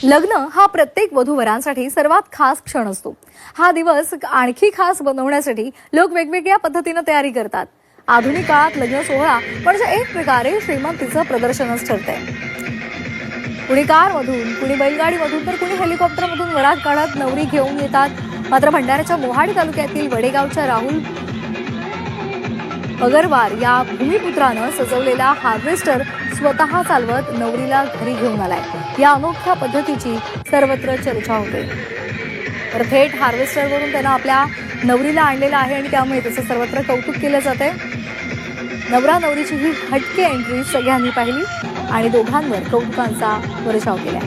लग्न हा प्रत्येक वधूवरांसाठी सर्वात खास क्षण असतो. हा दिवस आणखी खास बनवण्यासाठी लोक वेगवेगळ्या पद्धतीने तयारी करतात. आधुनिक काळात लग्न सोहळा म्हणजे एक प्रकारे श्रीमंतीचं प्रदर्शनच ठरतंय. कुणी कारमधून, कुणी बैलगाडीमधून, तर कुणी हेलिकॉप्टरमधून वरात काढत नवरी घेऊन येतात. मात्र भंडाऱ्याच्या मोहाडी तालुक्यातील वडेगावच्या राहुल अगरवार या भूमिपुत्रानं सजवलेला हार्वेस्टर स्वतः चालवत नवरीला घरी घेऊन आलाय. या अनोख्या पद्धतीची सर्वत्र चर्चा होते. तर थेट हार्वेस्टरवरून त्यानं आपल्या नवरीला आणलेला आहे आणि त्यामुळे त्याचं सर्वत्र कौतुक केलं जाते. नवरा नवरीची ही हटके एंट्री सगळ्यांनी पाहिली आणि दोघांवर कौतुकांचा वर्षाव केला.